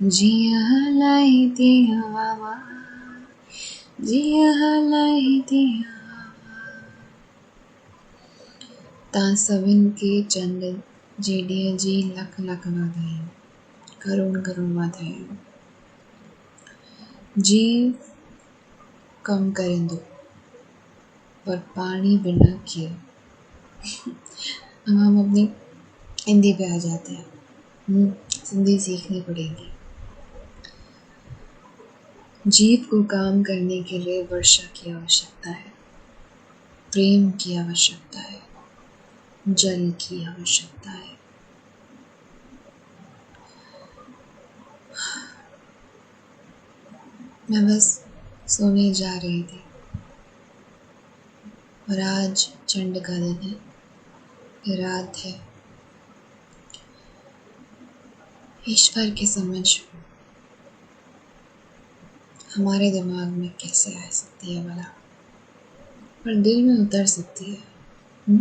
जिया हलाई दिया वावा, जिया हलाई दिया ता सविन के चंद जेडिया जी लख लख वाधाई, करोड़ करोड़ वाधाई। जीव कम करेंदो पर पानी बिना किए। अब हम अपनी हिंदी पे आ जाते हैं। हिंदी सीखनी पड़ेगी। जीव को काम करने के लिए वर्षा की आवश्यकता है, प्रेम की आवश्यकता है, जल की आवश्यकता है। मैं बस सोने जा रही थी और आज चंड का दिन है, रात है। ईश्वर की समझ हमारे दिमाग में कैसे आ सकती है भला, पर दिल में उतर सकती है।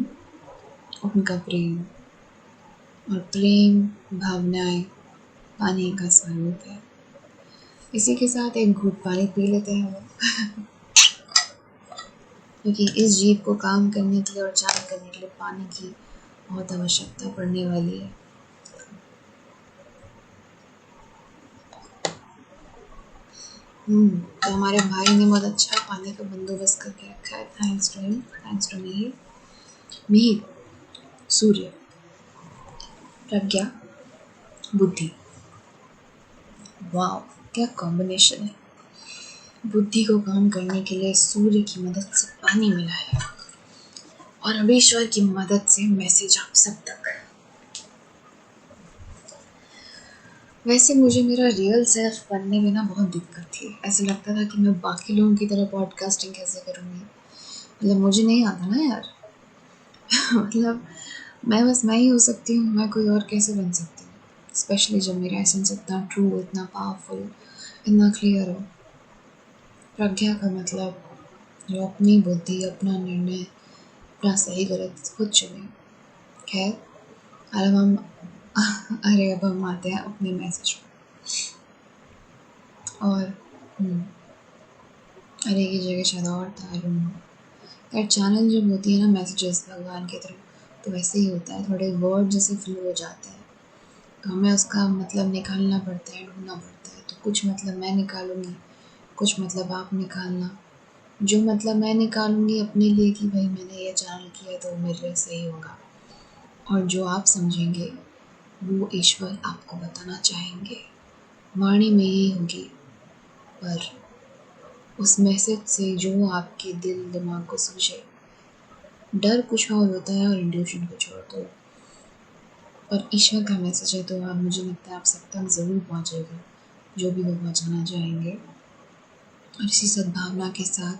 उनका प्रेम, और प्रेम भावनाएं पानी का स्वरूप है। इसी के साथ एक घूंट पानी पी लेते हैं वो क्योंकि इस जीव को काम करने के लिए और जान करने के लिए पानी की बहुत आवश्यकता पड़ने वाली है। तो हमारे भाई ने बहुत अच्छा पानी का बंदोबस्त करके रखा है। Thanks to him, thanks to Mihir, Surya, Pragya, Buddhi. वाह, क्या कॉम्बिनेशन है। बुद्धि को काम करने के लिए सूर्य की मदद से पानी मिला है और अब ईश्वर की मदद से मैसेज आप सब तक। वैसे मुझे मेरा रियल सेल्फ बनने में ना बहुत दिक्कत थी। ऐसा लगता था कि मैं बाकी लोगों की तरह पॉडकास्टिंग कैसे करूँगी। मतलब मुझे नहीं आता ना यार। मतलब मैं ही हो सकती हूँ, मैं कोई और कैसे बन सकती हूँ। स्पेशली जब मेरा एसेंस इतना ट्रू, इतना पावरफुल, इतना क्लियर हो। प्रज्ञा का मतलब जो अपनी बुद्धि, अपना निर्णय, अपना सही गलत खुद चुने। खैर, अब हम आते हैं अपने मैसेज पर। और अरे की जगह शायद और था। यार चैनल जब होती है ना मैसेजेस भगवान की तरफ, तो वैसे ही होता है, थोड़े वर्ड जैसे फ्लो हो जाते हैं, तो हमें उसका मतलब निकालना पड़ता है, ढूंढना पड़ता है। तो कुछ मतलब मैं निकालूंगी, कुछ मतलब आप निकालना। जो मतलब मैं निकालूंगी अपने लिए कि भाई मैंने ये चैनल किया तो मेरे लिए सही होगा, और जो आप समझेंगे वो ईश्वर आपको बताना चाहेंगे। वाणी में ही होगी, पर उस मैसेज से जो आपके दिल दिमाग को सूझे। डर कुछ और होता है और इंट्यूशन कुछ और। तो और ईश्वर का मैसेज है तो आप, मुझे लगता है आप सब तक ज़रूर पहुँचेगा जो भी वो पहुँचाना चाहेंगे। और इसी सद्भावना के साथ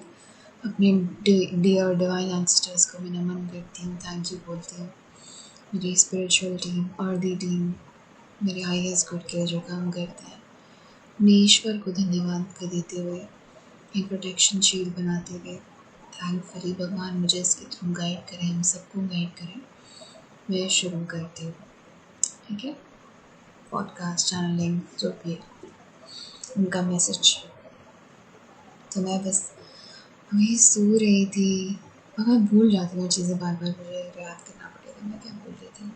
अपने डियर डिवाइन एंसेस्टर्स को मैं नमन करती हूँ, थैंक यू बोलती हूँ। मेरी स्पिरिचुअल टीम, अर्दी टीम, मेरे हाईएस्ट गुड के जो काम करते हैं, अपने ईश्वर को धन्यवाद कर देते हुए, एक प्रोटेक्शन शील्ड बनाते हुए, थैंकफुली भगवान मुझे इसके थ्रू गाइड करें, हम सबको गाइड करें। मैं शुरू करती हूँ, ठीक है। पॉडकास्ट चैनलिंग जो भी है, उनका मैसेज। तो मैं बस वही सो रही थी, और मैं भूल जाती हूँ चीज़ें बार बार, मुझे याद करना पड़ेगा मैं क्या बोल रही थी।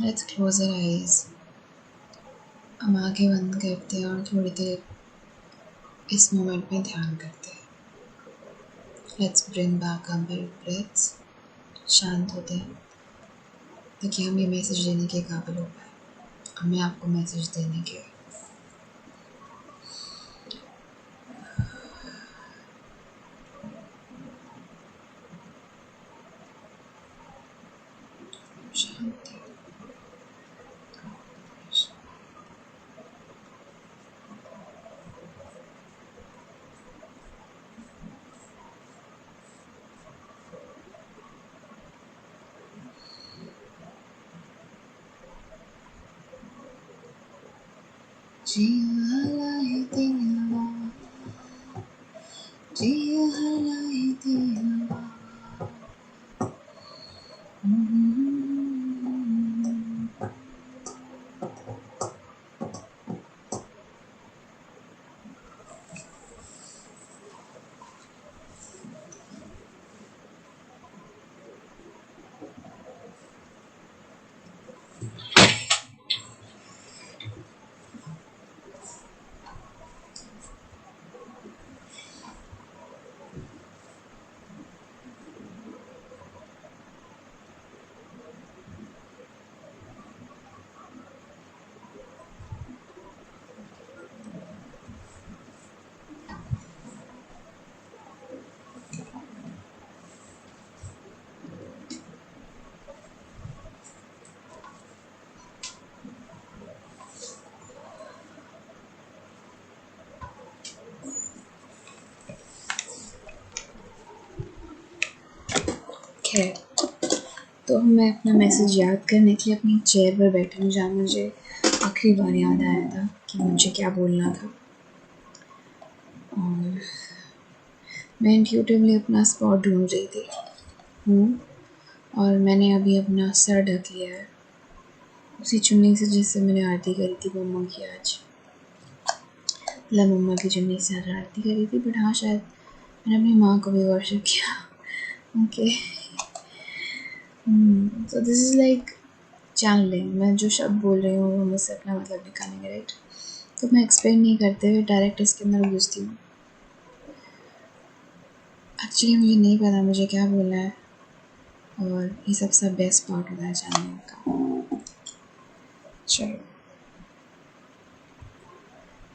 Let's close our eyes. हम आंखें बंद करते हैं और थोड़ी देर इस मोमेंट में ध्यान करते हैं। Let's bring back our breaths. शांत होते हैं ताकि हम ये मैसेज देने के काबिल हो पाए, हमें आपको मैसेज देने के। शांति। जिया हलाई दिया, जिया हलाई दिया। खैर, तो मैं अपना मैसेज याद करने के लिए अपनी चेयर पर बैठी हूँ जहाँ मुझे आखिरी बार याद आया था कि मुझे क्या बोलना था। और मैं इंट्यूटिवली अपना स्पॉट ढूंढ रही थी और मैंने अभी अपना सर ढक लिया है उसी चुन्नी से जिससे मैंने आरती करी थी मम्मा की आज। मतलब मम्मा की चुन्नी से आज आरती करी थी, बट हाँ शायद मैंने अपनी माँ को भी वर्शिप किया। ओके, तो दिस इज़ लाइक चैनलिंग। मैं जो शब्द बोल रही हूँ वो मुझसे अपना मतलब निकालेंगे, राइट? तो मैं एक्सप्लेन नहीं करते हुए डायरेक्ट इसके अंदर घुसती हूँ। एक्चुअली मुझे नहीं पता मुझे क्या बोलना है, और ये सबसे बेस्ट पार्ट होता है चैनलिंग का। चलो,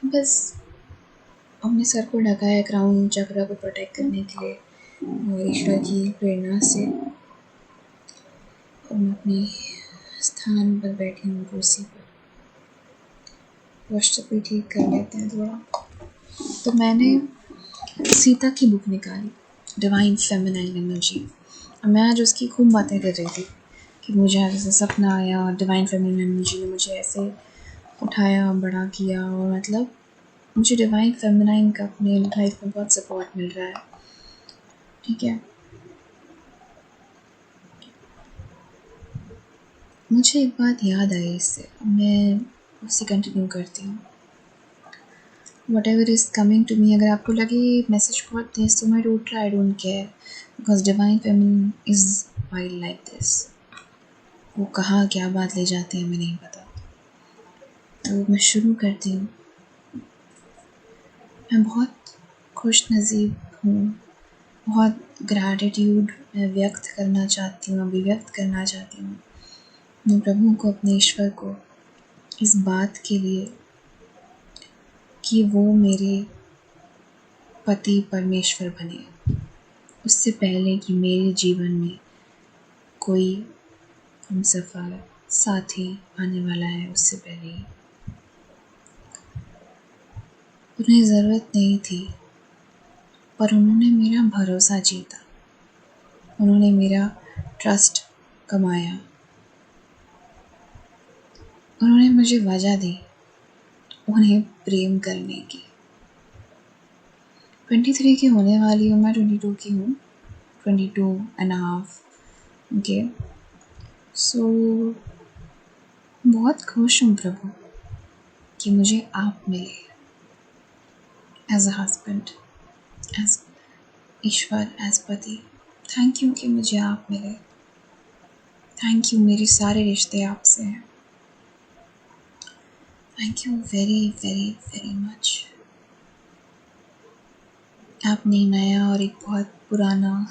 बस अपने सर को ढका है क्राउन चक्र को प्रोटेक्ट करने के लिए और ईश्वर की प्रेरणा से। और मैं अपने स्थान पर बैठी हूँ कुर्सी पर। पोस्टर भी ठीक कर लेते हैं थोड़ा। तो मैंने सीता की बुक निकाली, डिवाइन फेमिनाइन एनर्जी। मैं आज उसकी खूब बातें कर रही थी कि मुझे आज ऐसा सपना आया और डिवाइन फेमिनाइन एनर्जी ने मुझे ऐसे उठाया, बड़ा किया, और मतलब मुझे डिवाइन फेमिनाइन का अपने लाइफ में बहुत सपोर्ट मिल रहा है। ठीक है, मुझे एक बात याद आई इससे, मैं उससे कंटिन्यू करती हूँ। Whatever is coming to me, अगर आपको लगे मैसेज बहुत तेज तो मैं don't try, don't care, because divine feminine is wild like this. वो कहाँ क्या बात ले जाते हैं हमें नहीं पता। तो मैं शुरू करती हूँ। मैं बहुत खुश नसीब हूँ, बहुत ग्रैटिट्यूड मैं व्यक्त करना चाहती हूँ, अभिव्यक्त करना चाहती हूँ अपने प्रभु को, अपने ईश्वर को, इस बात के लिए कि वो मेरे पति परमेश्वर बने, उससे पहले कि मेरे जीवन में कोई हमसफ़र साथी आने वाला है। उससे पहले ही उन्हें ज़रूरत नहीं थी, पर उन्होंने मेरा भरोसा जीता, उन्होंने मेरा ट्रस्ट कमाया, उन्होंने मुझे वजह दी उन्हें प्रेम करने की। 23 की होने वाली हूँ मैं, 22 की हूँ, 22.5। ओके, सो बहुत खुश हूँ प्रभु कि मुझे आप मिले एज अ हस्बैंड, एज ईश्वर, एज पति। थैंक यू कि मुझे आप मिले। थैंक यू, मेरे सारे रिश्ते आपसे हैं। Thank you very very very much. आपने नया और एक बहुत पुराना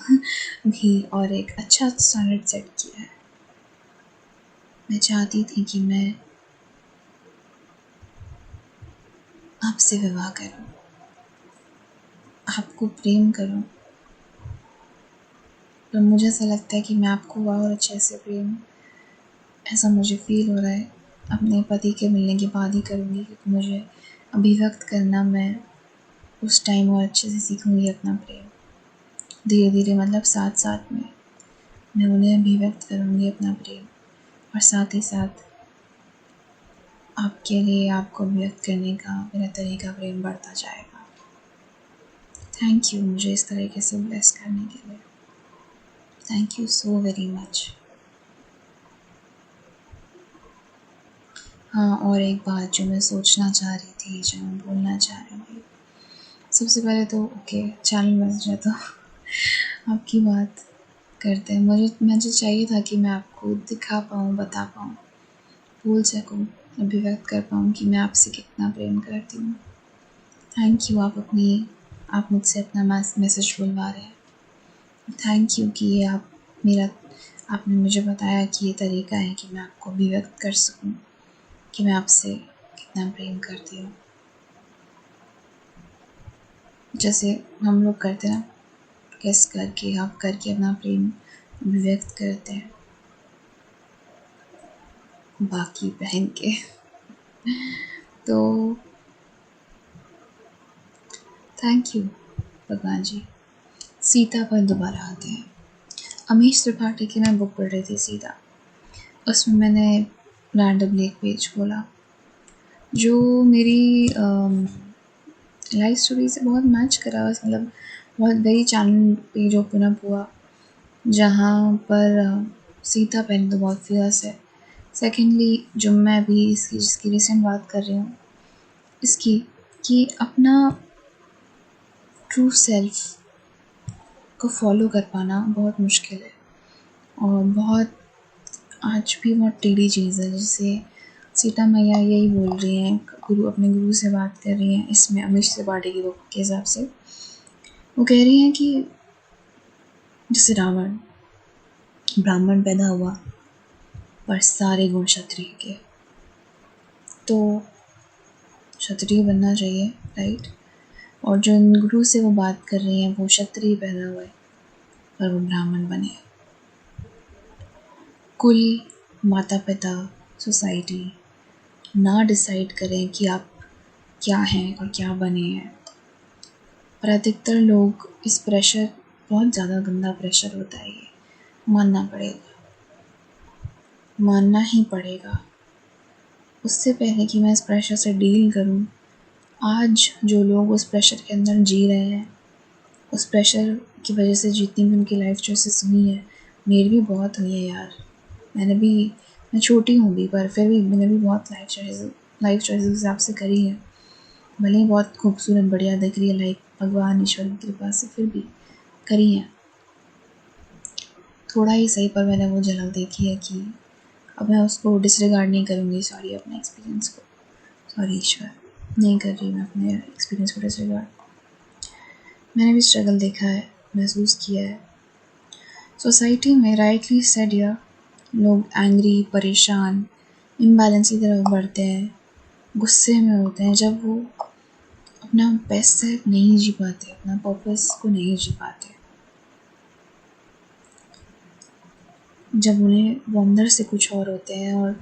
भी और एक अच्छा स्टैंडर्ड सेट किया है। मैं चाहती थी कि मैं आपसे विवाह करूं, आपको प्रेम करूं, पर मुझे ऐसा लगता है कि मैं आपको और अच्छे से प्रेम, ऐसा मुझे फील हो रहा है, अपने पति के मिलने के बाद ही करूँगी, क्योंकि मुझे अभिव्यक्त करना मैं उस टाइम और अच्छे से सीखूँगी अपना प्रेम। धीरे धीरे, मतलब साथ साथ में मैं उन्हें अभिव्यक्त करूँगी अपना प्रेम, और साथ ही साथ आपके लिए आपको अभिव्यक्त करने का मेरा तरीका प्रेम बढ़ता जाएगा। थैंक यू मुझे इस तरीके से ब्लेस करने के लिए। Thank you so very much. हाँ, और एक बात जो मैं सोचना चाह रही थी, जो मैं बोलना चाह रही थी, सबसे पहले तो ओके, चैनल मैनेजर तो आपकी बात करते हैं। मुझे चाहिए था कि मैं आपको दिखा पाऊँ, बता पाऊँ, बोल सकूँ, अभिव्यक्त कर पाऊँ कि मैं आपसे कितना प्रेम करती हूँ। थैंक यू, आप मुझसे अपना मैसेज बुलवा रहे हैं। थैंक यू कि ये आपने मुझे बताया कि ये तरीका है कि मैं आपको अभिव्यक्त कर सकूँ कि मैं आपसे कितना प्रेम करती हूँ। जैसे हम लोग करते हैं ना, किस करके, आप करके अपना प्रेम अभिव्यक्त करते हैं, बाकी पहन के। तो थैंक यू भगवान जी। सीता पर दोबारा आते हैं। अमीश त्रिपाठी की मैं बुक पढ़ रही थी सीधा। उसमें मैंने रैंडमली एक पेज खोला जो मेरी लाइफ स्टोरी से बहुत मैच करा। मतलब बहुत बड़ी चैनल पेज ओपन अप हुआ जहाँ पर सीता पहले तो बहुत फेमस है। सेकेंडली जो मैं अभी जिसकी रिसेंट बात कर रही हूँ इसकी, कि अपना ट्रू सेल्फ को फॉलो कर पाना बहुत मुश्किल है और बहुत आज भी बहुत टेढ़ी चीज़ है। जैसे सीता मैया यही बोल रही हैं, अपने गुरु से बात कर रही हैं इसमें अमीश त्रिपाठी की बुक के हिसाब से। वो कह रही हैं कि जैसे रावण ब्राह्मण पैदा हुआ पर सारे गुण क्षत्रिय के, तो क्षत्रिय बनना चाहिए, राइट। और जो गुरु से वो बात कर रही हैं वो क्षत्रिय पैदा हुए पर वो ब्राह्मण बने। कुल, माता पिता, सोसाइटी ना डिसाइड करें कि आप क्या हैं और क्या बने हैं, और अधिकतर लोग इस प्रेशर, बहुत ज़्यादा गंदा प्रेशर होता है ये, मानना ही पड़ेगा। उससे पहले कि मैं इस प्रेशर से डील करूं, आज जो लोग उस प्रेशर के अंदर जी रहे हैं, उस प्रेशर की वजह से जितनी भी उनकी लाइफ चॉइसेस हुई है, मेरी भी बहुत हुई है यार। मैं छोटी हूँ भी, पर फिर भी मैंने भी बहुत लाइफ चॉइसेस हिसाब से करी है। भले ही बहुत खूबसूरत बढ़िया दिख रही है लाइफ भगवान ईश्वर की कृपा से, फिर भी करी है। थोड़ा ही सही, पर मैंने वो झलक देखी है कि अब मैं उसको डिसरिगार्ड नहीं करूँगी। सॉरी अपने एक्सपीरियंस को, सॉरी ईश्वर, नहीं कर रही मैं अपने एक्सपीरियंस को डिसरिगार्ड। मैंने भी स्ट्रगल देखा है, महसूस किया है। सोसाइटी में राइटली सेड या लोग एंग्री, परेशान, इम्बैलेंस की तरफ बढ़ते हैं, गुस्से में होते हैं जब वो अपना बेस्ट सेल्फ नहीं जी पाते, अपना पर्पस को नहीं जी पाते, जब उन्हें वो अंदर से कुछ और होते हैं और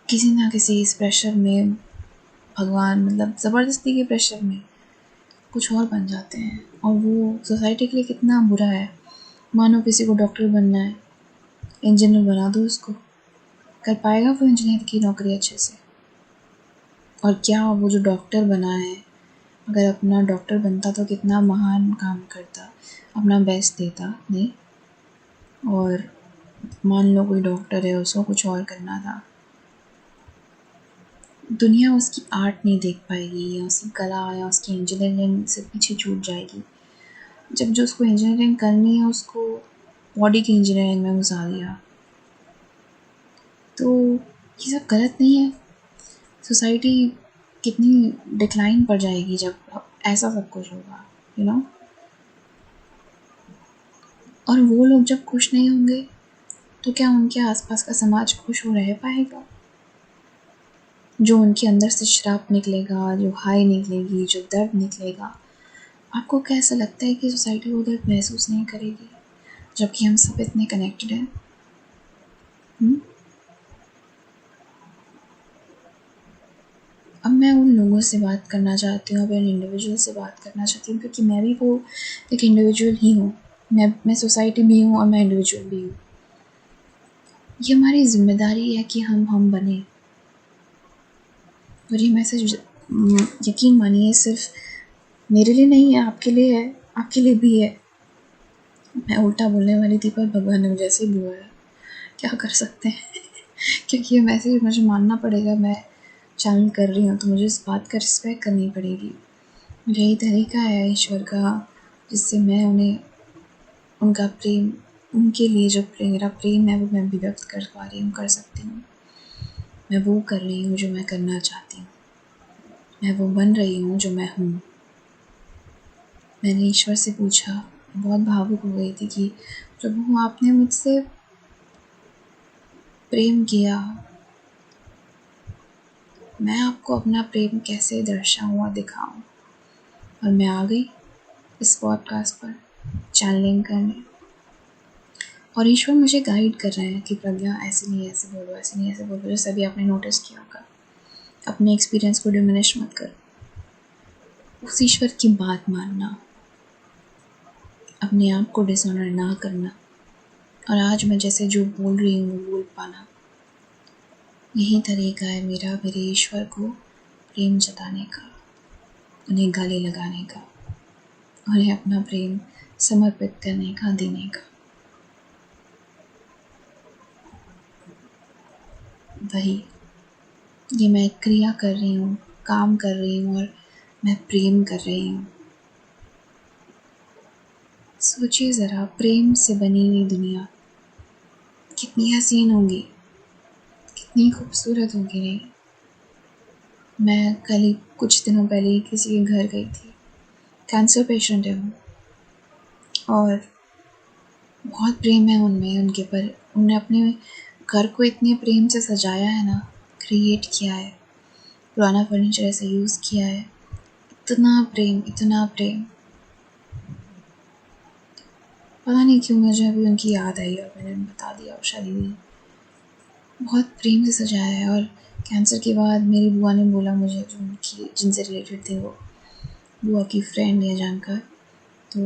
किसी ना किसी इस प्रेशर में, भगवान मतलब ज़बरदस्ती के प्रेशर में कुछ और बन जाते हैं। और वो सोसाइटी के लिए कितना बुरा है। मानो किसी को डॉक्टर बनना है, इंजीनियर बना दो उसको, कर पाएगा वो इंजीनियर की नौकरी अच्छे से? और क्या वो जो डॉक्टर बना है, अगर अपना डॉक्टर बनता तो कितना महान काम करता, अपना बेस्ट देता, नहीं। और मान लो कोई डॉक्टर है, उसको कुछ और करना था, दुनिया उसकी आर्ट नहीं देख पाएगी या उसकी कला या उसकी इंजीनियरिंग से पीछे छूट जाएगी। जब जो उसको इंजीनियरिंग करनी है उसको बॉडी की इंजीनियरिंग में घुसा दिया, तो ये सब गलत नहीं है। सोसाइटी कितनी डिक्लाइन पर जाएगी जब ऐसा सब कुछ होगा, यू नो। और वो लोग जब खुश नहीं होंगे तो क्या उनके आसपास का समाज खुश हो रह पाएगा? जो उनके अंदर से श्राप निकलेगा, जो हाई निकलेगी, जो दर्द निकलेगा, आपको कैसा लगता है कि सोसाइटी वो दर्द महसूस नहीं करेगी, जबकि हम सब इतने कनेक्टेड हैं? अब मैं उन लोगों से बात करना चाहती हूँ, अपने इंडिविजुअल से बात करना चाहती हूँ, क्योंकि मैं भी वो एक इंडिविजुअल ही हूँ। मैं सोसाइटी भी हूँ और मैं इंडिविजुअल भी हूँ। ये हमारी जिम्मेदारी है कि हम बने। और ये मैसेज यकीन मानिए सिर्फ मेरे लिए नहीं है, आपके लिए है, आपके लिए भी है। मैं उल्टा बोलने वाली थी पर भगवान ने मुझे ऐसे ही बुलाया, क्या कर सकते हैं। क्योंकि ये मैसेज मुझे मानना पड़ेगा, मैं चैनल कर रही हूँ तो मुझे इस बात का रिस्पेक्ट करनी पड़ेगी। यही तरीका है ईश्वर का जिससे मैं उन्हें, उनका प्रेम, उनके लिए जो मेरा प्रेम है वो मैं भी व्यक्त कर पा रही हूँ, कर सकती हूँ। मैं वो कर रही हूँ जो मैं करना चाहती हूँ, मैं वो बन रही हूँ जो मैं हूँ। मैंने ईश्वर से पूछा, बहुत भावुक हो गई थी कि प्रभु आपने मुझसे प्रेम किया, मैं आपको अपना प्रेम कैसे दर्शाऊँ और दिखाऊँ। और मैं आ गई इस पॉडकास्ट पर चैनलिंग करने, और ईश्वर मुझे गाइड कर रहे हैं कि प्रज्ञा ऐसे नहीं ऐसे बोलो, ऐसे नहीं ऐसे बोलो। जैसे अभी आपने नोटिस किया होगा, अपने एक्सपीरियंस को डिमिनिश मत करो, उस ईश्वर की बात मानना। अपने आप को डिसऑनर ना करना, और आज मैं जैसे जो बोल रही हूँ बोल पाना, यही तरीका है मेरा मेरे ईश्वर को प्रेम जताने का, उन्हें गले लगाने का, उन्हें अपना प्रेम समर्पित करने का, देने का। वही ये मैं क्रिया कर रही हूँ, काम कर रही हूँ, और मैं प्रेम कर रही हूँ। सोचिए ज़रा, प्रेम से बनी हुई दुनिया कितनी हसीन होगी, कितनी खूबसूरत होगी। नहीं, मैं कल ही कुछ दिनों पहले ही किसी के घर गई थी। कैंसर पेशेंट है वो, और बहुत प्रेम है उनमें, उनके पर उन्होंने अपने घर को इतने प्रेम से सजाया है ना, क्रिएट किया है, पुराना फर्नीचर ऐसे यूज़ किया है, इतना प्रेम, इतना प्रेम। पता नहीं क्यों मुझे अभी उनकी याद आई और मैंने बता दिया, और शादी हुई। बहुत प्रेम से सजाया है। और कैंसर के बाद मेरी बुआ ने बोला मुझे, जो उनकी जिनसे रिलेटेड थे वो, बुआ की फ्रेंड है जानकर, तो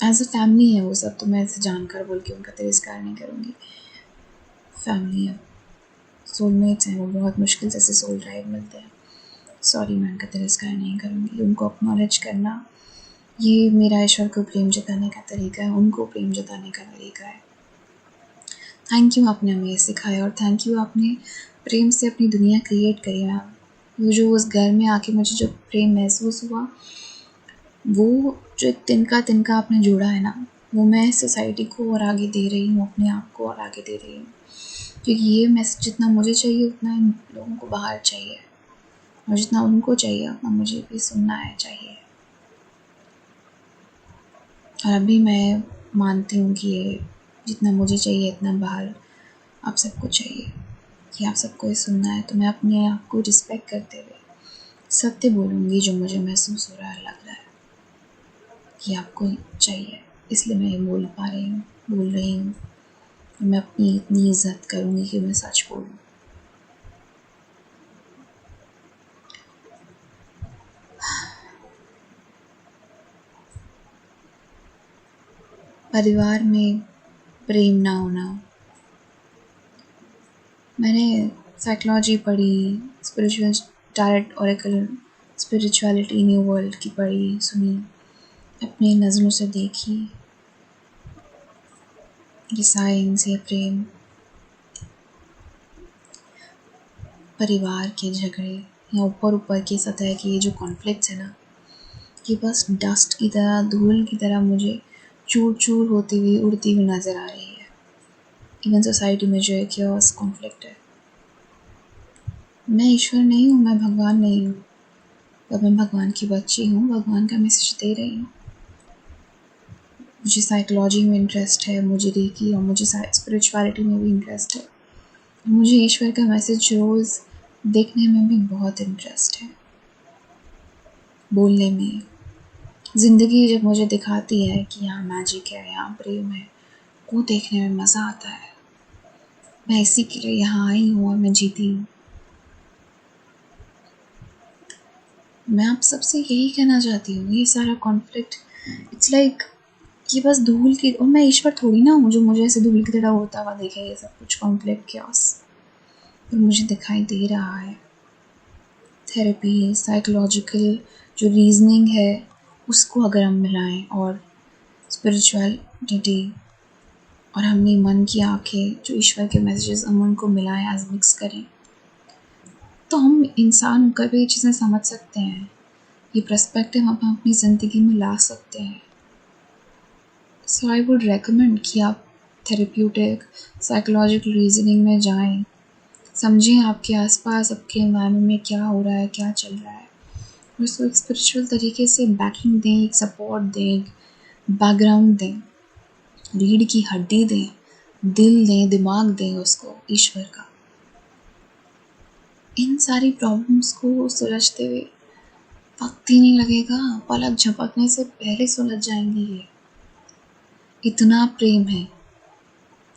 एज अ फैमिली है वो सब, तो मैं ऐसे जानकर बोल के उनका तिरस्कार नहीं करूँगी। फैमिली है, सोलमेट्स हैं वो, बहुत मुश्किल से ऐसे सोल ड्राइव मिलते हैं। सॉरी, मैं उनका तिरस्कार नहीं करूँगी। उनको एक्नॉलेज करना, ये मेरा ईश्वर को प्रेम जताने का तरीका है, उनको प्रेम जताने का तरीका है। थैंक यू, आपने हमें ये सिखाया, और थैंक यू, आपने प्रेम से अपनी दुनिया क्रिएट करी मैम। वो जो उस घर में आके मुझे जो प्रेम महसूस हुआ, वो जो एक तिनका तिनका आपने जोड़ा है ना, वो मैं सोसाइटी को और आगे दे रही हूँ, अपने आप को और आगे दे रही हूँ। क्योंकि ये मैसेज जितना मुझे चाहिए उतना इन लोगों को बाहर चाहिए, और जितना उनको चाहिए उतना मुझे भी सुनना है चाहिए। और अभी मैं मानती हूँ कि ये जितना मुझे चाहिए इतना बाहर आप सबको चाहिए, कि आप सबको ये सुनना है। तो मैं अपने आप को रिस्पेक्ट करते हुए सत्य बोलूँगी जो मुझे महसूस हो रहा है, लग रहा है कि आपको चाहिए, इसलिए मैं ये बोल रही हूँ। मैं अपनी इतनी इज्जत करूँगी कि मैं सच बोलूँ। परिवार में प्रेम ना होना, मैंने साइकोलॉजी पढ़ी, spiritual tarot oracle, spirituality new world की पढ़ी सुनी, अपनी नज़रों से देखी। ये साइंस, ये प्रेम, परिवार के झगड़े, या ऊपर ऊपर की सतह के ये जो कॉन्फ्लिक्ट्स है ना, ये बस डस्ट की तरह, धूल की तरह मुझे चूर चूर होती हुई, उड़ती हुई नज़र आ रही है। इवन सोसाइटी में जो एक कॉन्फ्लिक्ट है, मैं ईश्वर नहीं हूँ, मैं भगवान नहीं हूँ, पर मैं भगवान की बच्ची हूँ, भगवान का मैसेज दे रही हूँ। मुझे साइकोलॉजी में इंटरेस्ट है, मुझे रेकी और मुझे स्पिरिचुअलिटी में भी इंटरेस्ट है। मुझे ईश्वर का मैसेज रोज़ देखने में भी बहुत इंटरेस्ट है, बोलने में। ज़िंदगी जब मुझे दिखाती है कि यहाँ मैजिक है, यहाँ प्रेम है, वो देखने में मज़ा आता है। मैं इसी के लिए यहाँ आई हूँ और मैं जीती हूँ। मैं आप सबसे यही कहना चाहती हूँ, ये सारा कॉन्फ्लिक्ट, इट्स लाइक ये बस धूल की, और मैं ईश्वर थोड़ी ना हूँ जो मुझे ऐसे धूल की तरह होता हुआ देखे ये सब कुछ कॉन्फ्लिक्ट क्योस, पर मुझे दिखाई दे रहा है। थेरेपी, साइकोलॉजिकल जो रीजनिंग है उसको अगर हम मिलाएं, और स्पिरिचुअलिटी, और हमने मन की आंखें जो ईश्वर के मैसेजेस हम उनको मिलाएं, आज मिक्स करें, तो हम इंसान होकर भी ये चीज़ें समझ सकते हैं। ये पर्सपेक्टिव हम अपनी ज़िंदगी में ला सकते हैं। सो आई वुड रेकमेंड कि आप थेरेप्यूटिक साइकोलॉजिकल रीजनिंग में जाएं, समझें आपके आसपास, आपके एनवायरनमेंट में क्या हो रहा है, क्या चल रहा है, और उसको एक स्पिरिचुअल तरीके से बैकिंग दें, एक सपोर्ट दें, एक बैकग्राउंड दें, रीढ़ की हड्डी दें, दिल दें, दिमाग दें उसको ईश्वर का। इन सारी प्रॉब्लम्स को सुलझते हुए वक्त ही नहीं लगेगा, पलक झपकने से पहले सुलझ जाएंगी। ये इतना प्रेम है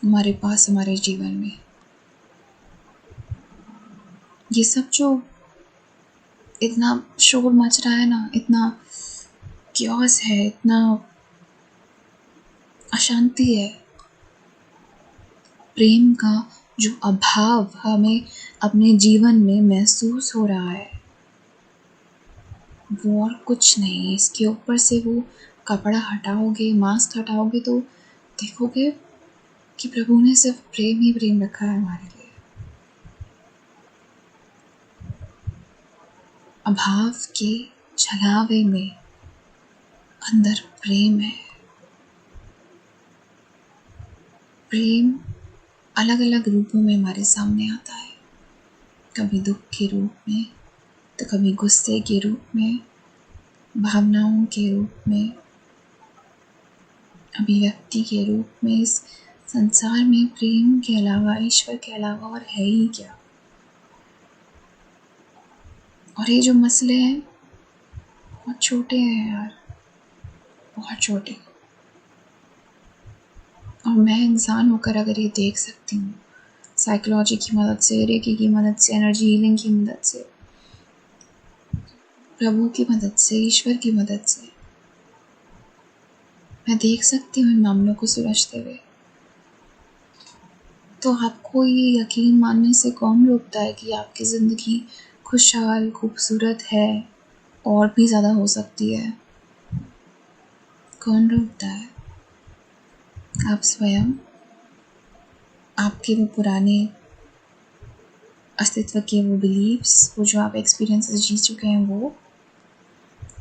हमारे पास, हमारे जीवन में। ये सब जो इतना शोर मच रहा है ना, इतना क्योस है, इतना अशांति है। प्रेम का जो अभाव हमें अपने जीवन में महसूस हो रहा है वो और कुछ नहीं। इसके ऊपर से वो कपड़ा हटाओगे, मास्क हटाओगे तो देखोगे कि प्रभु ने सिर्फ प्रेम ही प्रेम रखा है हमारे लिए। अभाव के छलावे में अंदर प्रेम है। प्रेम अलग अलग रूपों में हमारे सामने आता है, कभी दुख के रूप में, तो कभी गुस्से के रूप में, भावनाओं के रूप में, अभिव्यक्ति के रूप में। इस संसार में प्रेम के अलावा, ईश्वर के अलावा और है ही क्या। और ये जो मसले हैं बहुत छोटे हैं यार, बहुत छोटे। और मैं इंसान होकर अगर ये देख सकती हूँ साइकोलॉजी की मदद से, रेकी की मदद से, एनर्जी हीलिंग की मदद से, प्रभु की मदद से, ईश्वर की मदद से, मैं देख सकती हूँ इन मामलों को सुलझते हुए, तो आपको ये यकीन मानने से कौन रोकता है कि आपकी ज़िंदगी खुशहाल, खूबसूरत है और भी ज़्यादा हो सकती है? कौन रोकता है? आप स्वयं, आपके वो पुराने अस्तित्व के वो बिलीव्स, वो जो आप एक्सपीरियंसेस जी चुके हैं वो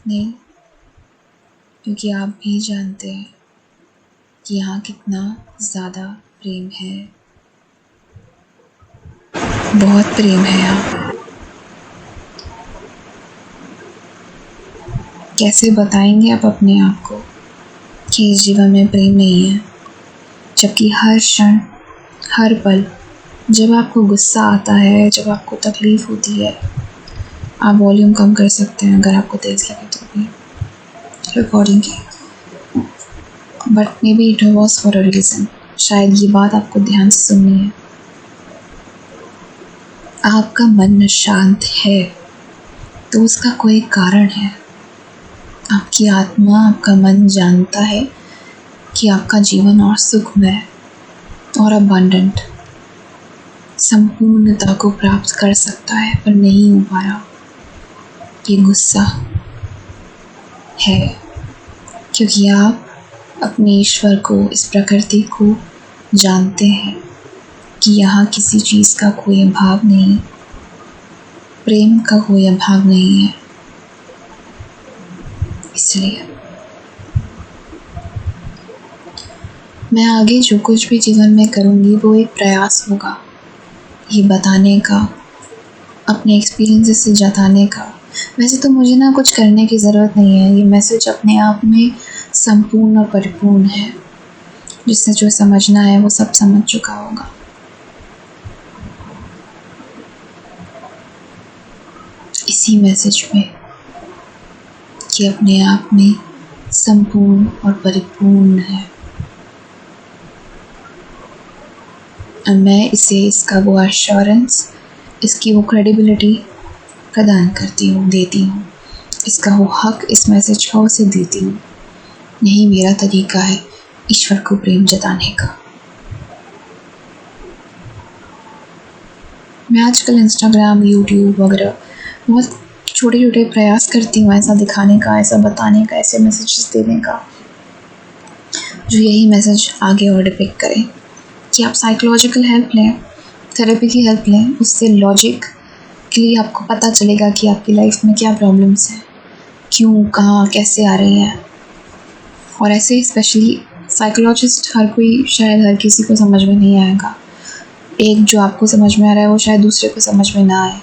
नहीं, क्योंकि आप भी जानते हैं कि यहाँ कितना ज़्यादा प्रेम है, बहुत प्रेम है यहाँ। कैसे बताएंगे आप अपने आप को कि इस जीवन में प्रेम नहीं है, जबकि हर क्षण, हर पल, जब आपको गुस्सा आता है, जब आपको तकलीफ़ होती है, आप वॉल्यूम कम कर सकते हैं अगर आपको तेज़ लगे तो भी रिकॉर्डिंग की, but may be it was for a reason. शायद ये बात आपको ध्यान से सुननी है। आपका मन शांत है तो उसका कोई कारण है। आपकी आत्मा, आपका मन जानता है कि आपका जीवन और सुखमय और अबंडेंट, संपूर्णता को प्राप्त कर सकता है, पर नहीं हो पा रहा। ये गुस्सा है क्योंकि आप अपने ईश्वर को, इस प्रकृति को जानते हैं कि यहाँ किसी चीज़ का कोई अभाव नहीं, प्रेम का कोई अभाव नहीं है। इसलिए मैं आगे जो कुछ भी जीवन में करूँगी वो एक प्रयास होगा ये बताने का, अपने एक्सपीरियंसेस से जताने का। वैसे तो मुझे ना कुछ करने की ज़रूरत नहीं है, ये मैसेज अपने आप में संपूर्ण और परिपूर्ण है। जिससे जो समझना है वो सब समझ चुका होगा। इसी मैसेज में कि अपने आप में संपूर्ण और परिपूर्ण है, और मैं इसे, इसका वो एश्योरेंस, इसकी वो क्रेडिबिलिटी प्रदान करती हूँ, देती हूँ। इसका वो हक इस मैसेज का उसे देती हूँ। यही मेरा तरीका है ईश्वर को प्रेम जताने का। मैं आजकल इंस्टाग्राम, यूट्यूब वगैरह बहुत छोटे छोटे प्रयास करती हूँ ऐसा दिखाने का, ऐसा बताने का, ऐसे मैसेजेस देने का जो यही मैसेज आगे और डिपिक्ट करें कि आप साइकोलॉजिकल हेल्प लें, थेरेपी की हेल्प लें। उससे लॉजिकली आपको पता चलेगा कि आपकी लाइफ में क्या प्रॉब्लम्स हैं, क्यों, कहाँ, कैसे आ रही हैं। और ऐसे स्पेशली साइकोलॉजिस्ट हर कोई, शायद हर किसी को समझ में नहीं आएगा। एक जो आपको समझ में आ रहा है वो शायद दूसरे को समझ में ना आए,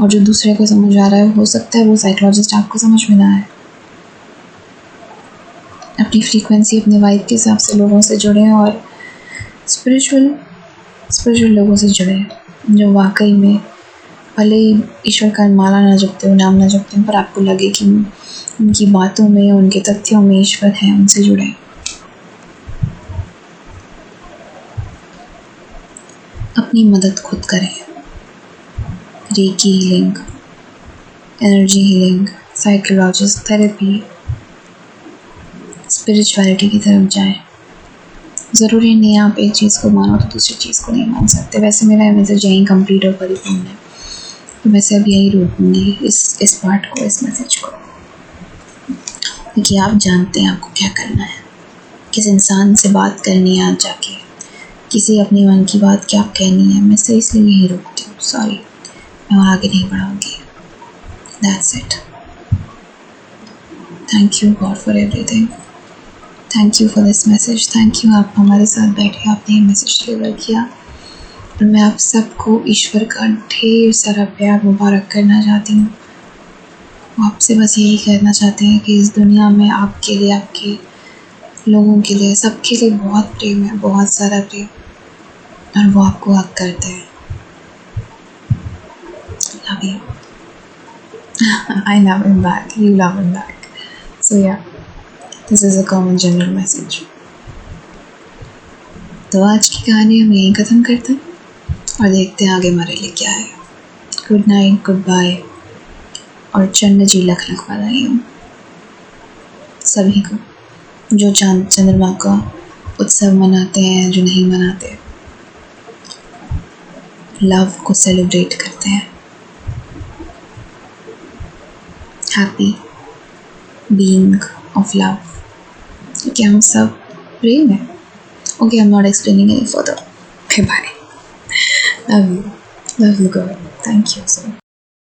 और जो दूसरे को समझ आ रहा है हो सकता है वो साइकोलॉजिस्ट आपको समझ में ना आए। अपनी फ्रीक्वेंसी, अपने वाइब के हिसाब से लोगों से जुड़ें और स्पिरिचुअल लोगों से जुड़ें जो वाकई में, भले ही ईश्वर का माला ना जपते हो, नाम ना जपते हो, पर आपको लगे कि उनकी बातों में, उनके तथ्यों में ईश्वर है, उनसे जुड़ें। अपनी मदद खुद करें। Recce healing, energy healing, psychologist, therapy, spirituality की तरफ जाएं। ज़रूरी नहीं है आप एक चीज़ को मानो तो दूसरी चीज़ को नहीं मान सकते। वैसे मेरा मैसेज यहीं कंप्लीट और परिपूर्ण है, तो मैं अब यहीं रोकूँगी इस पार्ट को, इस मैसेज को, क्योंकि आप जानते हैं आपको क्या करना है, किस इंसान से बात करनी है, आज जाके किसी अपने मन की बात क्या कहनी है। मैं से इसलिए यहीं रोकती हूँ, सॉरी, मैं और आगे नहीं बढ़ाऊँगी। That's it. Thank you God for everything, thank you for this message, thank you आप हमारे साथ बैठे, आपने ये मैसेज डिलीवर किया। और मैं आप सबको ईश्वर का ढेर सारा प्यार मुबारक करना चाहती हूँ। वो आपसे बस यही कहना चाहते हैं कि इस दुनिया में आपके लिए, आपके लोगों के लिए, सबके लिए बहुत प्रेम है, बहुत सारा प्रेम, और वो आपको हक करते हैं। Love you. I love him back, you love him back. So yeah, this is a common general message. तो आज की कहानी हम यहीं ख़त्म करते हैं और देखते हैं आगे हमारे लिए क्या है। गुड नाइट, गुड बाय, और चंद्र जी लख लख बधाई हो सभी को जो चांद चंद्रमा का उत्सव मनाते हैं, जो नहीं मनाते, लव को सेलिब्रेट करते हैं। हैप्पी बीइंग ऑफ लव, क्योंकि हम सब प्रेम है। Okay, I'm not explaining any further. Okay, bye. Love you. Love you, girl. Thank you so much.